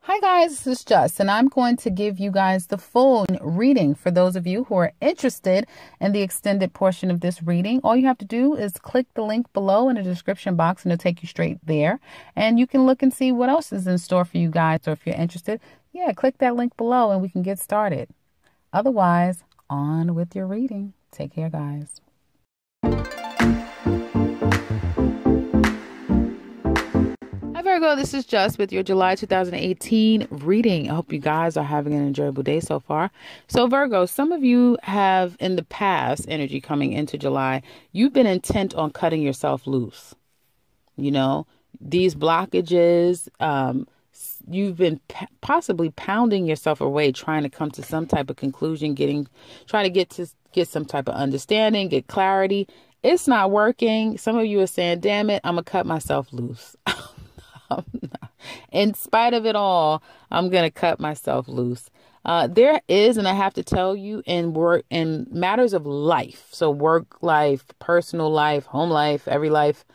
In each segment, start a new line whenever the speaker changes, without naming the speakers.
Hi guys, this is Jess, and I'm going to give you guys the full reading. For those of you who are interested in the extended portion of this reading, all you have to do is click the link below in the description box and it'll take you straight there. And you can look and see what else is in store for you guys. So if you're interested, yeah, click that link below and we can get started. Otherwise, on with your reading. Take care, guys. Hi Virgo, this is Just with your July 2018 reading. I hope you guys are having an enjoyable day so far. So Virgo, some of you have in the past, energy coming into July, you've been intent on cutting yourself loose. You know, these blockages, you've been possibly pounding yourself away, trying to come to some type of conclusion, trying to get some type of understanding, get clarity. It's not working. Some of you are saying, damn it, I'm going to cut myself loose. In spite of it all, I'm going to cut myself loose. There is, and I have to tell you, in matters of life, so work life, personal life, home life, every life,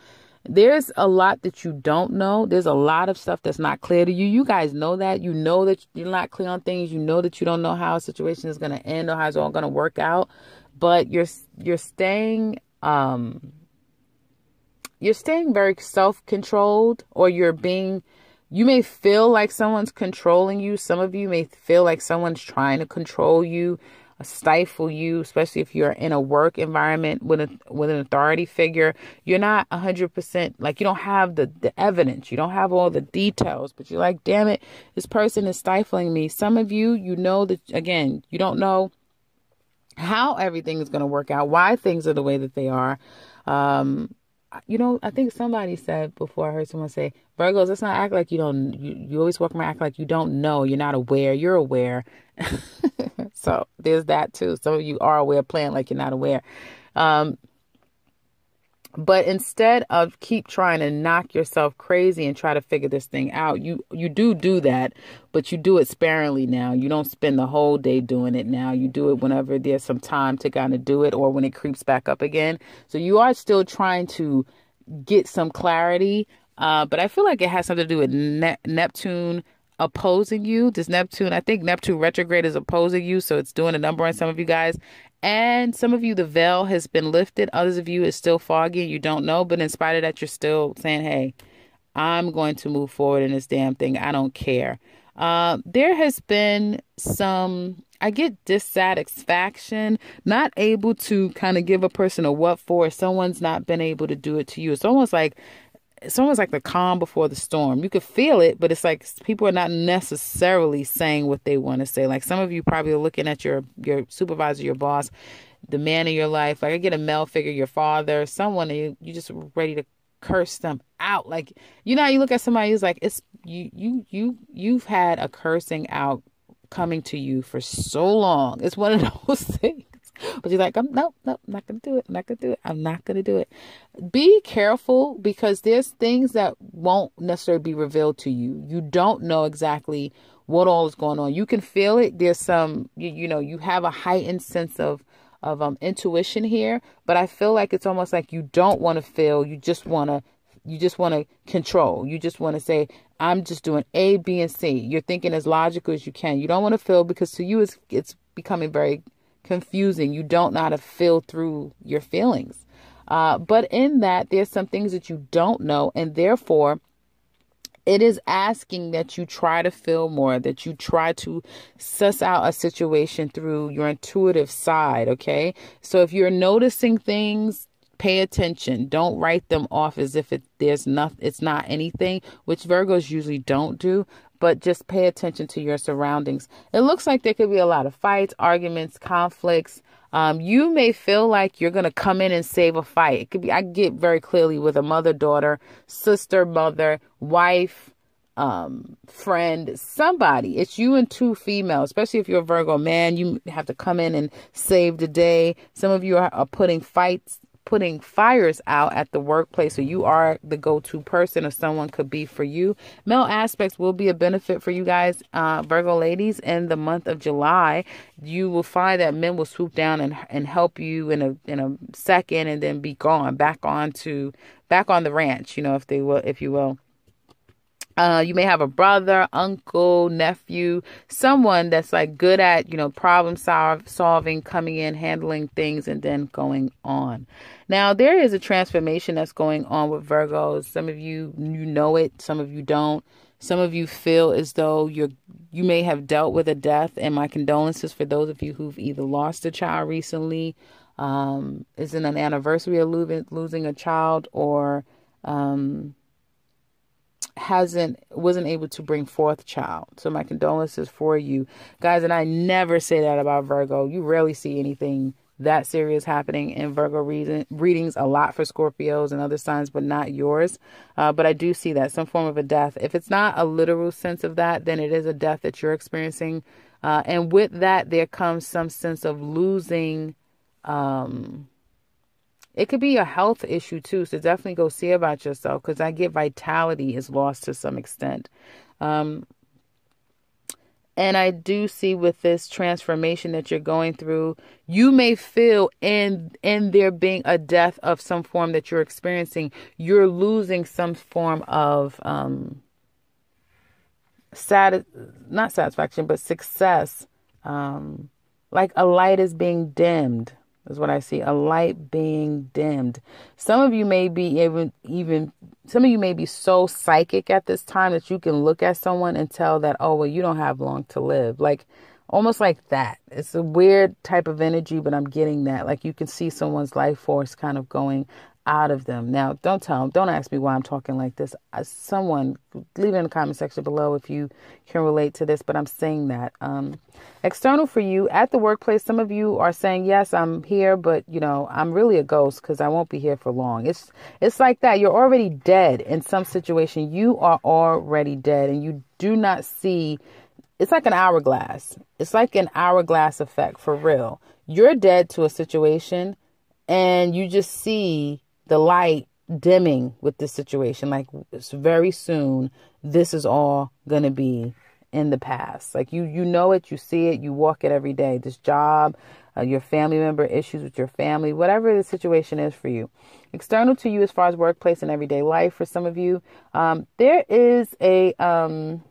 there's a lot that you don't know. There's a lot of stuff that's not clear to you. You guys know that. You know that you're not clear on things. You know that you don't know how a situation is going to end or how it's all going to work out. But you're staying very self-controlled, or you may feel like someone's controlling you. Some of you may feel like someone's trying to control you, stifle you, especially if you're in a work environment with an authority figure. You're not 100%, like you don't have the evidence. You don't have all the details, but you're like, damn it, this person is stifling me. Some of you, you know that, again, you don't know how everything is going to work out, why things are the way that they are. I think somebody said before, I heard someone say, Virgos, let's not act like you don't, you always walk around act like you don't know. You're not aware. You're aware. So there's that too. Some of you are aware, playing like you're not aware. But instead of keep trying to knock yourself crazy and try to figure this thing out, you do that, but you do it sparingly now. You don't spend the whole day doing it now. You do it whenever there's some time to kind of do it, or when it creeps back up again. So you are still trying to get some clarity, but I feel like it has something to do with Neptune opposing you. I think Neptune retrograde is opposing you, so it's doing a number on some of you guys. And some of you, the veil has been lifted. Others of you, is still foggy and you don't know. But in spite of that, you're still saying, hey, I'm going to move forward in this damn thing. I don't care. There has been I get dissatisfaction, not able to kind of give a person a what for. Someone's not been able to do it to you. It's almost like the calm before the storm. You could feel it, but it's like people are not necessarily saying what they want to say. Like some of you probably are looking at your supervisor, your boss, the man in your life. Like I get a male figure, your father, someone, and you just ready to curse them out. Like, you look at somebody who's like, it's you've had a cursing out coming to you for so long. It's one of those things. But you're like, no, I'm not going to do it. I'm not going to do it. Be careful, because there's things that won't necessarily be revealed to you. You don't know exactly what all is going on. You can feel it. There's some, you have a heightened sense of intuition here, but I feel like it's almost like you don't want to feel. You just want to control. You just want to say, I'm just doing A, B, and C. You're thinking as logical as you can. You don't want to feel, because to you it's becoming very confusing. You don't know how to feel through your feelings. But in that, there's some things that you don't know, and therefore it is asking that you try to feel more, that you try to suss out a situation through your intuitive side. Okay. So if you're noticing things, pay attention. Don't write them off as if it's not anything, which Virgos usually don't do. But just pay attention to your surroundings. It looks like there could be a lot of fights, arguments, conflicts. You may feel like you're going to come in and save a fight. It could be, I get very clearly with a mother, daughter, sister, mother, wife, friend, somebody. It's you and two females, especially if you're a Virgo man. You have to come in and save the day. Some of you are putting fires out at the workplace, so you are the go-to person, or someone could be for you. Male aspects will be a benefit for you guys, Virgo ladies, in the month of July. You will find that men will swoop down and help you in a second, and then be gone back on the ranch, if you will. You may have a brother, uncle, nephew, someone that's like good at, problem solving, coming in, handling things, and then going on. Now, there is a transformation that's going on with Virgos. Some of you know it, some of you don't. Some of you feel as though you may have dealt with a death, and my condolences for those of you who've either lost a child recently, is in an anniversary of losing a child, or wasn't able to bring forth a child. So my condolences for you guys. And I never say that about Virgo. You rarely see anything that serious happening in Virgo readings. A lot for Scorpios and other signs, but not yours. But I do see that some form of a death. If it's not a literal sense of that, then it is a death that you're experiencing. And with that, there comes some sense of losing. It could be a health issue too. So definitely go see about yourself, because I get vitality is lost to some extent. And I do see with this transformation that you're going through, you may feel in there being a death of some form that you're experiencing, you're losing some form of not satisfaction, but success. Like a light is being dimmed, is what I see. A light being dimmed. Some of you may be some of you may be so psychic at this time that you can look at someone and tell that, oh, well, you don't have long to live. Like almost like that. It's a weird type of energy, but I'm getting that. Like you can see someone's life force kind of going out of them. Now, don't ask me why I'm talking like this. Someone, leave it in the comment section below if you can relate to this, but I'm saying that. External for you at the workplace, some of you are saying, yes, I'm here, but I'm really a ghost because I won't be here for long. It's like that. You're already dead in some situation. You are already dead, and you do not see. It's like an hourglass. It's like an hourglass effect for real. You're dead to a situation, and you just see the light dimming with this situation. Like it's very soon, this is all going to be in the past. Like you know it, you see it, you walk it every day. This job, your family member, issues with your family, whatever the situation is for you. External to you as far as workplace and everyday life for some of you, there is an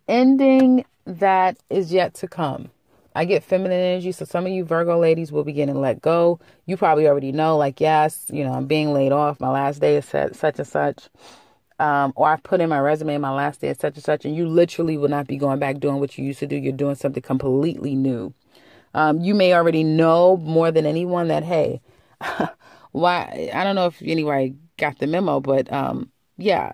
ending that is yet to come. I get feminine energy, so some of you Virgo ladies will be getting let go. You probably already know, like, yes, I'm being laid off. My last day is such and such. Or I've put in my resume, my last day is such and such, and you literally will not be going back doing what you used to do. You're doing something completely new. You may already know more than anyone that, hey, why? I don't know if anybody got the memo, but yeah.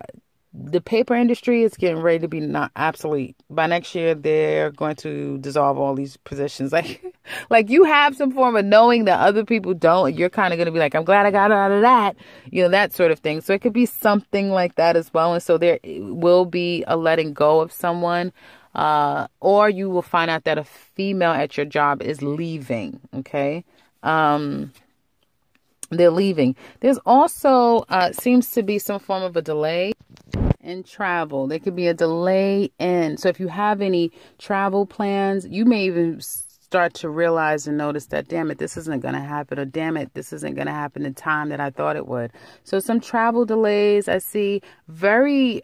The paper industry is getting ready to be not obsolete. By next year, they're going to dissolve all these positions. Like you have some form of knowing that other people don't. And you're kind of going to be like, I'm glad I got out of that. That sort of thing. So it could be something like that as well. And so there will be a letting go of someone. Or you will find out that a female at your job is leaving. Okay. They're leaving. There's also seems to be some form of a delay in travel. There could be a delay in. So if you have any travel plans, you may even start to realize and notice that, damn it, this isn't going to happen, or damn it, this isn't going to happen in time that I thought it would. So some travel delays. I see very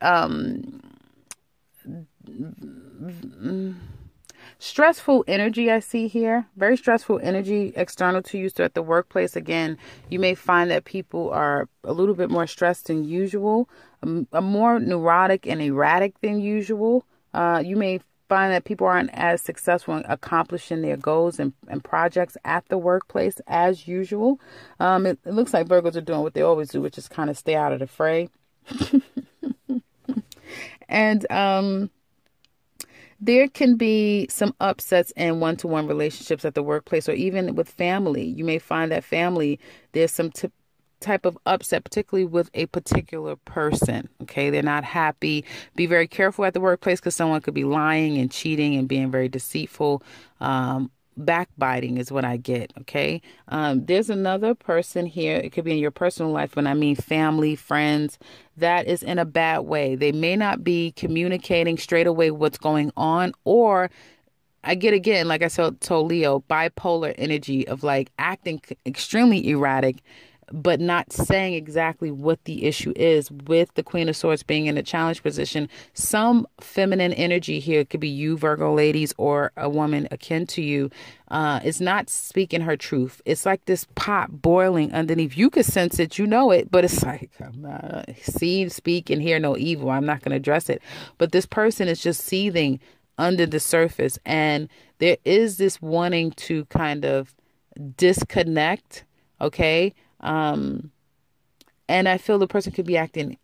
stressful energy I see here. Very stressful energy external to you. So at the workplace, again, you may find that people are a little bit more stressed than usual, more neurotic and erratic than usual. You may find that people aren't as successful in accomplishing their goals and projects at the workplace as usual. It looks like Virgos are doing what they always do, which is kind of stay out of the fray. And there can be some upsets in one-to-one relationships at the workplace, or even with family. You may find that family, there's some type of upset, particularly with a particular person. Okay, they're not happy. Be very careful at the workplace, because someone could be lying and cheating and being very deceitful. Backbiting is what I get. Okay, there's another person here. It could be in your personal life, when I mean family, friends, that is in a bad way. They may not be communicating straight away what's going on, or I get, again, like I told Leo, bipolar energy of like acting extremely erratic, but not saying exactly what the issue is. With the Queen of Swords being in a challenge position, some feminine energy here, it could be you, Virgo ladies, or a woman akin to you, is not speaking her truth. It's like this pot boiling underneath. You could sense it, you know it, but it's like, I'm not, see, speak, and hear no evil. I'm not going to address it. But this person is just seething under the surface. And there is this wanting to kind of disconnect, okay? And I feel the person could be acting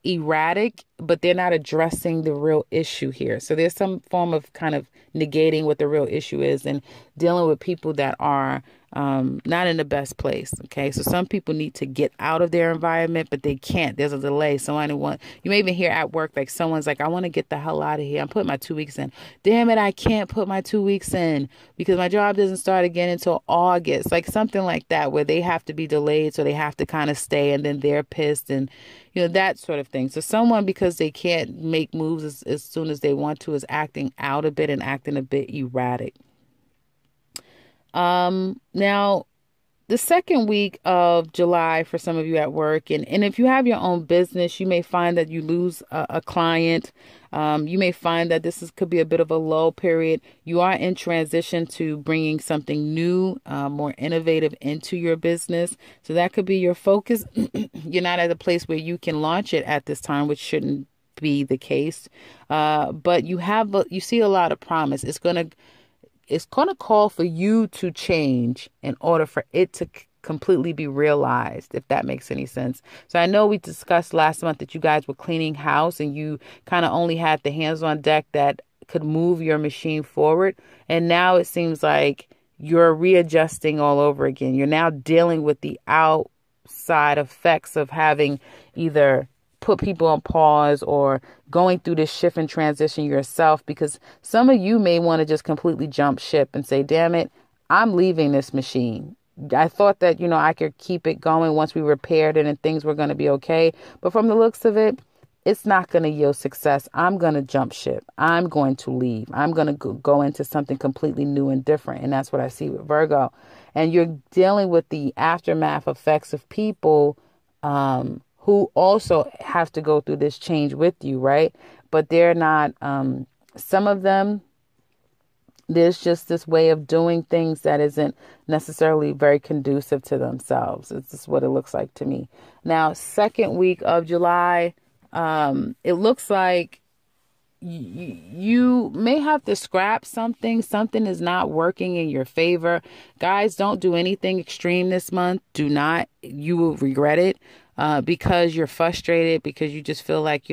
erratic, but they're not addressing the real issue here. So there's some form of kind of negating what the real issue is and dealing with people that are not in the best place. Okay. So some people need to get out of their environment, but they can't. There's a delay. You may even hear at work, like someone's like, I want to get the hell out of here. I'm putting my 2 weeks in. Damn it. I can't put my 2 weeks in because my job doesn't start again until August. Like something like that, where they have to be delayed. So they have to kind of stay, and then they're pissed, and that sort of thing. So someone, because they can't make moves as soon as they want to, is acting out a bit and acting a bit erratic. Now, the second week of July for some of you at work, and if you have your own business, you may find that you lose a client. You may find that could be a bit of a lull period. You are in transition to bringing something new, more innovative into your business. So that could be your focus. You're not at a place where you can launch it at this time, which shouldn't be the case. But you see a lot of promise. It's going to call for you to change in order for it to completely be realized, if that makes any sense. So I know we discussed last month that you guys were cleaning house and you kind of only had the hands on deck that could move your machine forward. And now it seems like you're readjusting all over again. You're now dealing with the outside effects of having either put people on pause or going through this shift and transition yourself, because some of you may want to just completely jump ship and say, damn it, I'm leaving this machine. I thought that, I could keep it going once we repaired it and things were going to be okay. But from the looks of it, it's not going to yield success. I'm going to jump ship. I'm going to leave. I'm going to go into something completely new and different. And that's what I see with Virgo. And you're dealing with the aftermath effects of people, who also have to go through this change with you, right? But they're not, some of them, there's just this way of doing things that isn't necessarily very conducive to themselves. It's just what it looks like to me. Now, second week of July, it looks like you may have to scrap something. Something is not working in your favor. Guys, don't do anything extreme this month. Do not. You will regret it. Because you're frustrated, because you just feel like,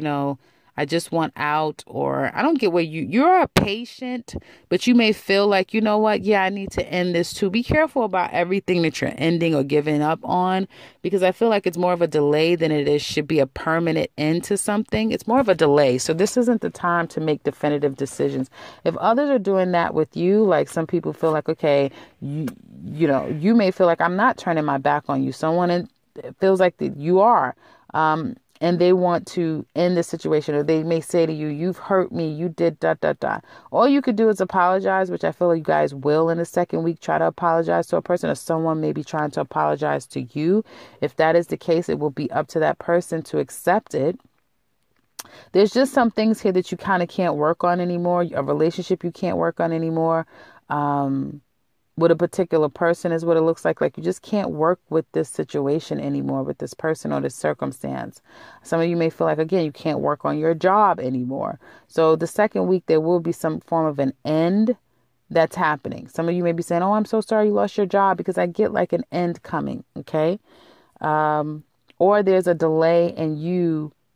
I just want out, or I don't get where you're a patient, but you may feel like, you know what? Yeah, I need to end this too. Be careful about everything that you're ending or giving up on, because I feel like it's more of a delay than it should be a permanent end to something. It's more of a delay. So this isn't the time to make definitive decisions. If others are doing that with you, like some people feel like, okay, you may feel like, I'm not turning my back on you. Someone feels like that you are, and they want to end the situation, or they may say to you, you've hurt me, you did ... All you could do is apologize, which I feel like you guys will in the second week. Try to apologize to a person, or someone may be trying to apologize to you. If that is the case, it will be up to that person to accept it. There's just some things here that you kind of can't work on anymore. A relationship you can't work on anymore. With a particular person is what it looks like. Like you just can't work with this situation anymore, with this person or this circumstance. Some of you may feel like, again, you can't work on your job anymore. So the second week, there will be some form of an end that's happening. Some of you may be saying, oh, I'm so sorry you lost your job, because I get like an end coming. Okay. Or there's a delay in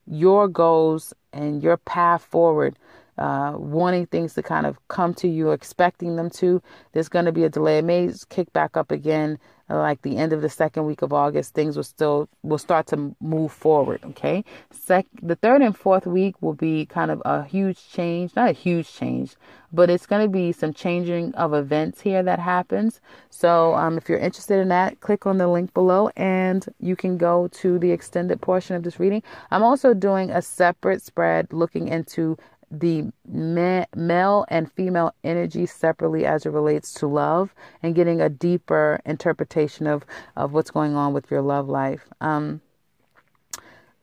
your goals and your path forward. Wanting things to kind of come to you, expecting them to. There's going to be a delay. It may kick back up again, like the end of the second week of August. Things will start to move forward. Okay. The third and fourth week will be kind of a huge change, not a huge change, but it's going to be some changing of events here that happens. So if you're interested in that, click on the link below and you can go to the extended portion of this reading. I'm also doing a separate spread looking into the male and female energy separately as it relates to love and getting a deeper interpretation of what's going on with your love life.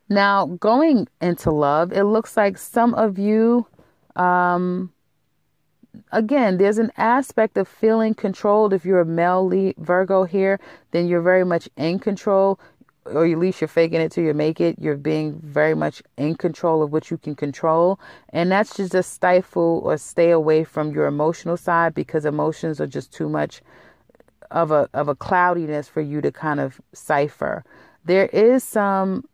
Now, going into love, it looks like some of you, again, there's an aspect of feeling controlled. If you're a male Virgo here, then you're very much in control, or at least you're faking it till you make it. You're being very much in control of what you can control. And that's just stifle or stay away from your emotional side, because emotions are just too much of a cloudiness for you to kind of cipher. There is some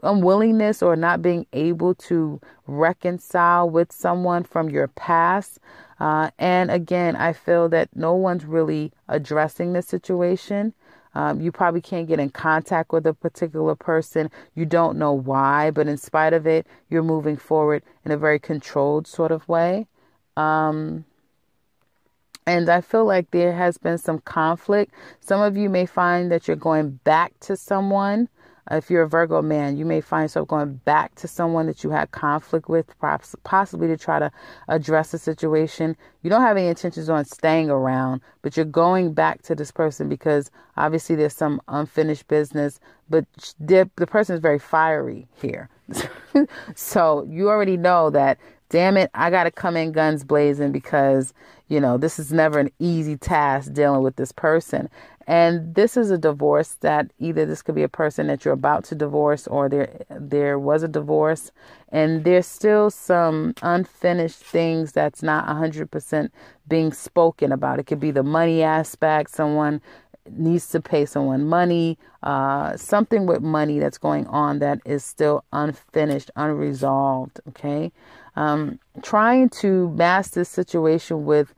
unwillingness or not being able to reconcile with someone from your past. And again, I feel that no one's really addressing the situation. You probably can't get in contact with a particular person. You don't know why, but in spite of it, you're moving forward in a very controlled sort of way. And I feel like there has been some conflict. Some of you may find that you're going back to someone. If you're a Virgo man, you may find yourself going back to someone that you had conflict with, perhaps possibly to try to address the situation. You don't have any intentions on staying around, but you're going back to this person because obviously there's some unfinished business, but the person is very fiery here. So you already know that, damn it, I got to come in guns blazing because, this is never an easy task dealing with this person. And this is a divorce that either this could be a person that you're about to divorce, or there was a divorce and there's still some unfinished things that's not 100% being spoken about. It could be the money aspect. Someone needs to pay someone money, something with money that's going on that is still unfinished, unresolved. Okay. Trying to mask this situation with,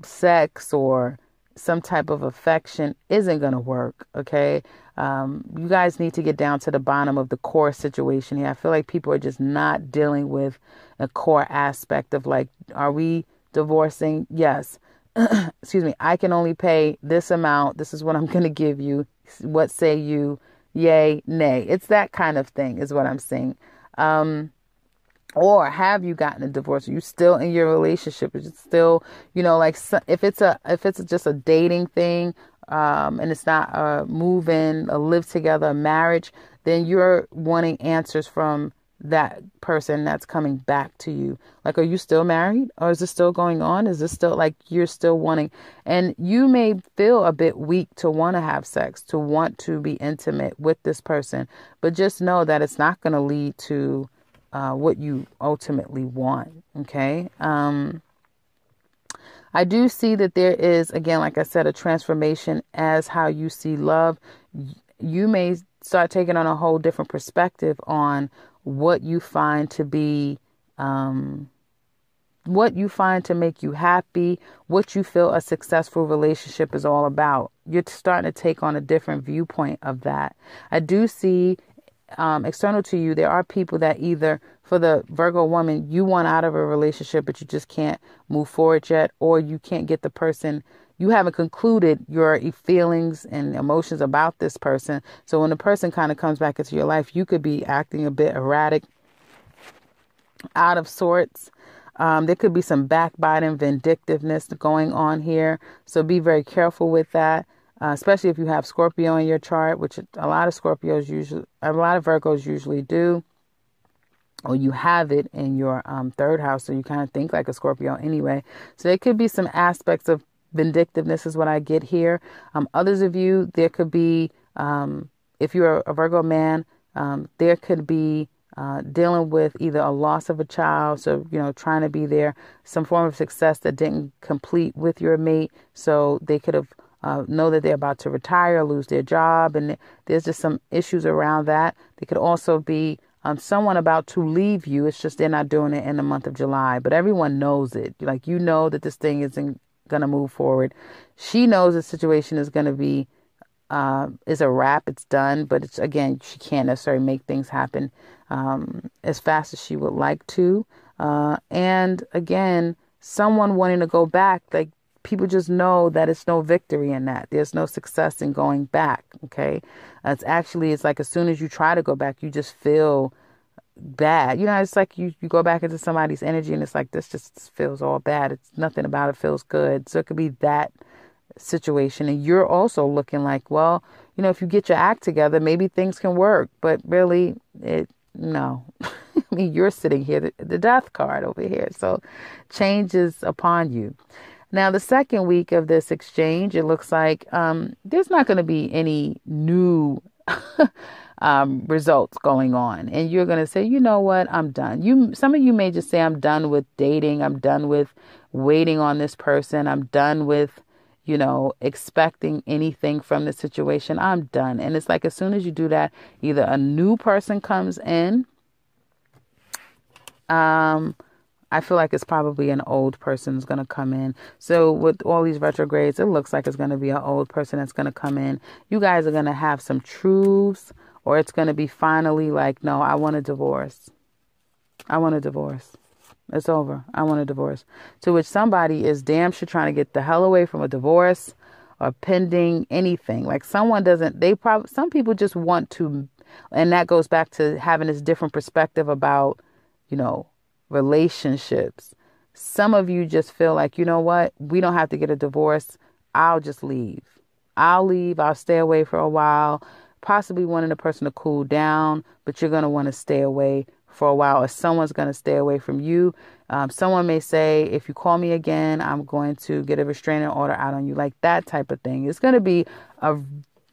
sex or some type of affection isn't going to work. Okay. You guys need to get down to the bottom of the core situation here. I feel like people are just not dealing with a core aspect of like, are we divorcing? Yes. Excuse me. I can only pay this amount. This is what I'm going to give you. What say you? Yay, nay. It's that kind of thing is what I'm saying. Or have you gotten a divorce? Are you still in your relationship? Is it still, if it's just a dating thing, and it's not a move in, a live together, a marriage, then you're wanting answers from that person that's coming back to you. Like, are you still married, or is this still going on? Is this still like you're still wanting? And you may feel a bit weak to want to have sex, to want to be intimate with this person, but just know that it's not going to lead to what you ultimately want. Okay. I do see that there is, again, like I said, a transformation as how you see love. You may start taking on a whole different perspective on what you find to be, what you find to make you happy, what you feel a successful relationship is all about. You're starting to take on a different viewpoint of that. I do see external to you, there are people that either, for the Virgo woman, you want out of a relationship, but you just can't move forward yet, or you can't get the person, you haven't concluded your feelings and emotions about this person. So when the person kind of comes back into your life, you could be acting a bit erratic, out of sorts. There could be some backbiting, vindictiveness going on here. So be very careful with that. Especially if you have Scorpio in your chart, which a lot of Virgos usually do, or you have it in your third house, so you kind of think like a Scorpio anyway. So there could be some aspects of vindictiveness is what I get here. Others of you, there could be, if you're a Virgo man, there could be dealing with either a loss of a child, so, trying to be there, some form of success that didn't complete with your mate, so they could have know that they're about to retire, lose their job, and there's just some issues around that. They could also be someone about to leave you. It's just they're not doing it in the month of July, but everyone knows it. Like, that this thing isn't going to move forward. She knows the situation is going to be, is a wrap. It's done, but it's, again, she can't necessarily make things happen as fast as she would like to. And again, someone wanting to go back, like, people just know that it's no victory in that. There's no success in going back. Okay. It's like as soon as you try to go back, you just feel bad. You know, it's like you go back into somebody's energy and it's like, this just feels all bad. It's nothing about it feels good. So it could be that situation. And you're also looking like, well, you know, if you get your act together, maybe things can work. But really, no. I mean, you're sitting here, the death card over here. So change is upon you. Now, the second week of this exchange, it looks like there's not going to be any new results going on. And you're going to say, you know what, I'm done. Some of you may just say, I'm done with dating. I'm done with waiting on this person. I'm done with, you know, expecting anything from the situation. I'm done. And it's like, as soon as you do that, either a new person comes in. I feel like it's probably an old person is going to come in. So with all these retrogrades, it looks like it's going to be an old person that's going to come in. You guys are going to have some truths, or it's going to be finally like, no, I want a divorce. I want a divorce. It's over. I want a divorce. To which somebody is damn sure trying to get the hell away from a divorce or pending anything. Like some people just want to, and that goes back to having this different perspective about, you know, relationships. Some of you just feel like, you know what, we don't have to get a divorce. I'll just leave. I'll stay away for a while, possibly wanting the person to cool down, but you're going to want to stay away for a while, or someone's going to stay away from you. Someone may say, if you call me again, I'm going to get a restraining order out on you, like that type of thing. It's going to be a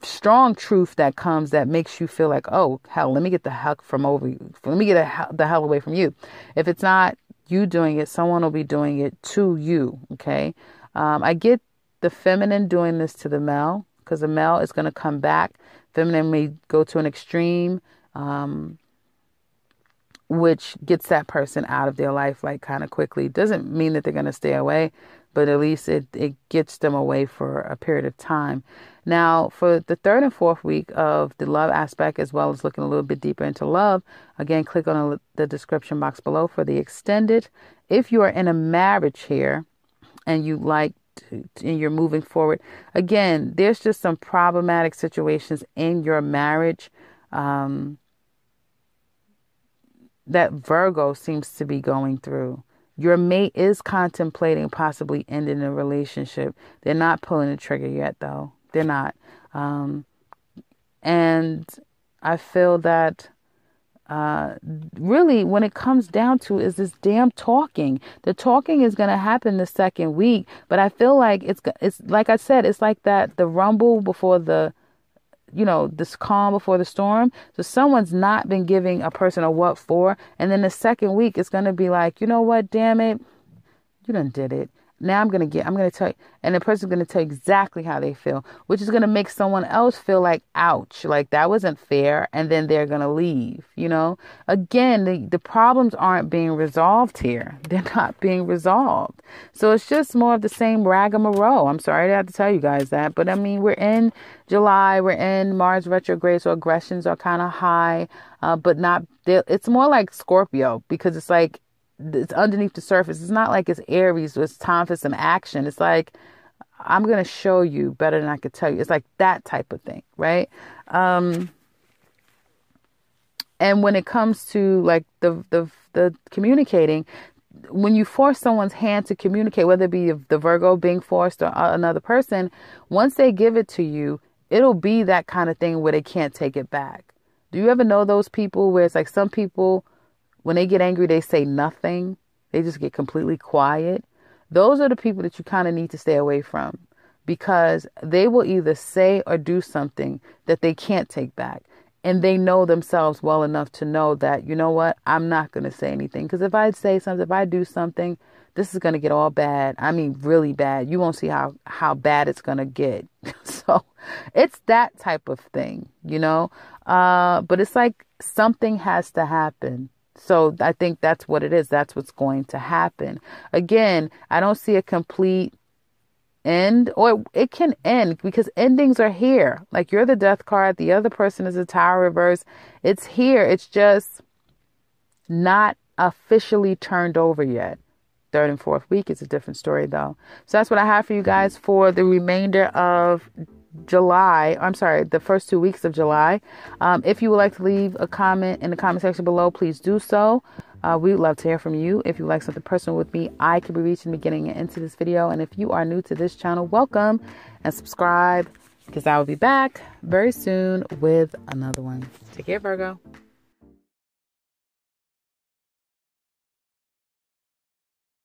strong truth that comes that makes you feel like, oh, hell, let me get the hell from over you. Let me get the hell away from you. If it's not you doing it, someone will be doing it to you. Okay. I get the feminine doing this to the male, because the male is going to come back. Feminine may go to an extreme, which gets that person out of their life like kind of quickly. Doesn't mean that they're going to stay away, but at least it gets them away for a period of time. Now, for the third and fourth week of the love aspect, as well as looking a little bit deeper into love, again, click on the description box below for the extended. If you are in a marriage here and you like and you're moving forward, again, there's just some problematic situations in your marriage that Virgo seems to be going through. Your mate is contemplating possibly ending the relationship. They're not pulling the trigger yet, though. They're not. And I feel that really when it comes down to is this damn talking. The talking is going to happen the second week. But I feel like it's like I said, it's like that, the rumble before the, you know, this calm before the storm. So someone's not been giving a person a what for. And then the second week, it's going to be like, you know what, damn it, you done did it. Now I'm going to tell you, and the person's going to tell you exactly how they feel, which is going to make someone else feel like, ouch, like that wasn't fair. And then they're going to leave, you know. Again, the problems aren't being resolved here. They're not being resolved. So it's just more of the same ragamarole. I'm sorry to have to tell you guys that, but I mean, we're in July, we're in Mars retrograde, so aggressions are kind of high, but not, it's more like Scorpio, because it's like, it's underneath the surface. It's not like it's Aries, so it's time for some action. It's like, I'm going to show you better than I could tell you. It's like that type of thing, right? And when it comes to like the communicating, when you force someone's hand to communicate, whether it be the Virgo being forced or another person, once they give it to you, it'll be that kind of thing where they can't take it back. Do you ever know those people where it's like some people, when they get angry, they say nothing. They just get completely quiet. Those are the people that you kind of need to stay away from, because they will either say or do something that they can't take back. And they know themselves well enough to know that, you know what, I'm not going to say anything. Because if I say something, if I do something, this is going to get all bad. I mean, really bad. You won't see how bad it's going to get. So it's that type of thing, you know. But it's like something has to happen. So I think that's what it is. That's what's going to happen. Again, I don't see a complete end, or it can end, because endings are here. Like, you're the death card. The other person is a Tower reverse. It's here. It's just not officially turned over yet. Third and fourth week is a different story, though. So that's what I have for you guys for the remainder of the first 2 weeks of July. If you would like to leave a comment in the comment section below, please do so. We would love to hear from you. If you like something personal with me, I could be reached in the beginning and into this video. And if you are new to this channel, welcome and subscribe, because I will be back very soon with another one. Take care, Virgo.